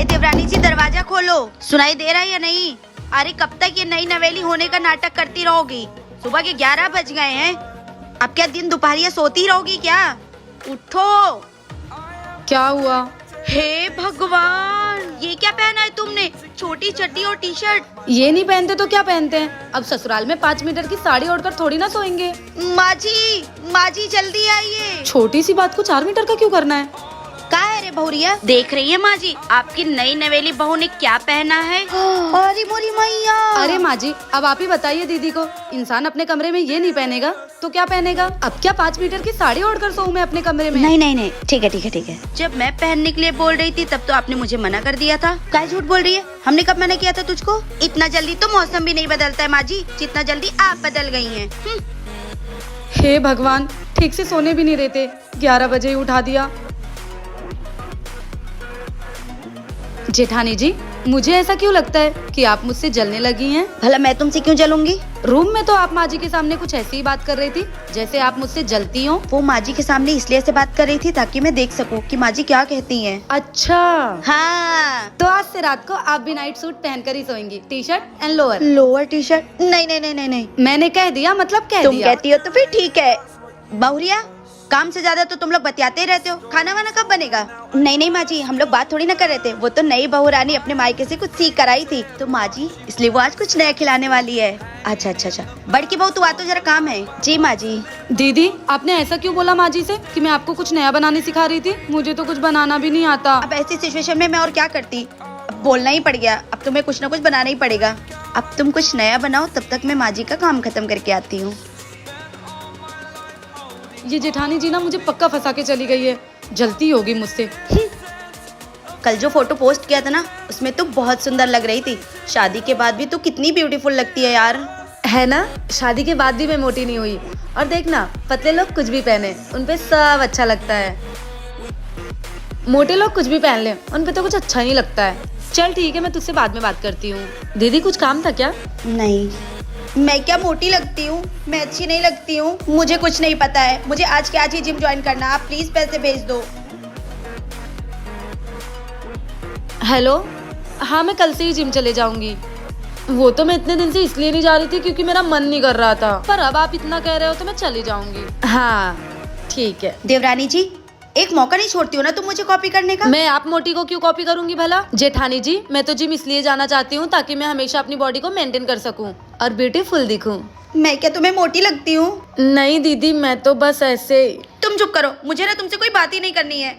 अरे देवरानी जी दरवाजा खोलो, सुनाई दे रहा है या नहीं? अरे कब तक ये नई नवेली होने का नाटक करती रहोगी? सुबह के 11 बज गए हैं। अब क्या दिन दोपहरिया सोती रहोगी क्या? उठो। क्या हुआ? हे भगवान, ये क्या पहना है तुमने? छोटी चड्डी और टी शर्ट। ये नहीं पहनते तो क्या पहनते हैं? अब ससुराल में 5 मीटर की साड़ी ओढ़कर थोड़ी ना सोएंगे। माँ जी जल्दी आइए। छोटी सी बात को 4 मीटर का क्यों करना है? क्या है रे बहुरिया? देख रही है माँ जी, आपकी नई नवेली बहू ने क्या पहना है? अरे मोरी मैया। अरे माँ जी, अब आप ही बताइए दीदी को, इंसान अपने कमरे में ये नहीं पहनेगा तो क्या पहनेगा? अब क्या 5 मीटर की साड़ी ओढ़कर सोऊं मैं अपने कमरे में? नहीं, ठीक है। जब मैं पहनने के लिए बोल रही थी तब तो आपने मुझे मना कर दिया था। क्या झूठ बोल रही है? हमने कब मना किया था तुझको? इतना जल्दी तो मौसम भी नहीं बदलता है माँ जी, जितना जल्दी आप बदल गई हैं। हे भगवान, ठीक से सोने भी नहीं देते, 11 बजे ही उठा दिया। जेठानी जी, मुझे ऐसा क्यों लगता है कि आप मुझसे जलने लगी हैं? भला मैं तुमसे क्यों जलूंगी? रूम में तो आप माँ जी के सामने कुछ ऐसी ही बात कर रही थी जैसे आप मुझसे जलती हो। वो माँ जी के सामने इसलिए से बात कर रही थी ताकि मैं देख सकूं कि माँ जी क्या कहती हैं। अच्छा, हाँ। तो आज से रात को आप भी नाइट सूट पहनकर ही सोएंगी, T shirt and lower. Lower T shirt? नहीं। मैंने कह दिया मतलब कह तुम दिया। कहती हो तो फिर ठीक है। बहुरिया, काम से ज्यादा तो तुम लोग बतियाते ही रहते हो। खाना वाना कब बनेगा? नहीं माँ जी, हम लोग बात थोड़ी ना कर रहे थे। वो तो नई बहू रानी अपने मायके से कुछ सीख कर आई थी तो माँ जी इसलिए वो आज कुछ नया खिलाने वाली है। अच्छा। बड़की बहू तू आ तो जरा काम है। जी माँ जी। दीदी, आपने ऐसा क्यों बोला माँ जी से कि मैं आपको कुछ नया बनाने सिखा रही थी? मुझे तो कुछ बनाना भी नहीं आता। अब ऐसी सिचुएशन में मैं और क्या करती? अब बोलना ही पड़ गया। अब तुम्हें कुछ न कुछ बनाना ही पड़ेगा। अब तुम कुछ नया बनाओ, तब तक मैं माँ जी का काम खत्म करके आती हूँ। ये जेठानी जी ना मुझे पक्का फंसा के चली गई है, जलती होगी मुझसे। कल जो फोटो पोस्ट किया था ना, उसमें तो बहुत सुंदर लग रही थी। शादी के बाद भी तू कितनी ब्यूटीफुल लगती है यार। है ना, शादी के बाद भी मैं मोटी नहीं हुई। और देखना, पतले लोग कुछ भी पहने उन पे सब अच्छा लगता है, मोटे लोग कुछ भी पहन ले उन पे तो कुछ अच्छा नहीं लगता है। चल ठीक है, मैं तुझसे बाद में बात करती हूँ। दीदी कुछ काम था क्या? नहीं, मैं क्या मोटी लगती हूँ? मैं अच्छी नहीं लगती हूँ? मुझे कुछ नहीं पता है। मुझे आज के आज ही जिम ज्वाइन करना। आप प्लीज पैसे भेज दो। हेलो, हाँ मैं कल से ही जिम चले जाऊंगी। वो तो मैं इतने दिन से इसलिए नहीं जा रही थी क्योंकि मेरा मन नहीं कर रहा था, पर अब आप इतना कह रहे हो तो मैं चली जाऊंगी। हाँ ठीक है। देवरानी जी, एक मौका नहीं छोड़ती हो ना तुम मुझे कॉपी करने का? मैं आप मोटी को क्यों कॉपी करूंगी भला? जेठानी जी, मैं तो जिम इसलिए जाना चाहती हूँ ताकि मैं हमेशा अपनी बॉडी को मेंटेन कर सकूं और ब्यूटीफुल दिखूं। मैं क्या तुम्हें मोटी लगती हूँ? नहीं दीदी, मैं तो बस ऐसे। तुम चुप करो, मुझे ना तुमसे कोई बात ही नहीं करनी है।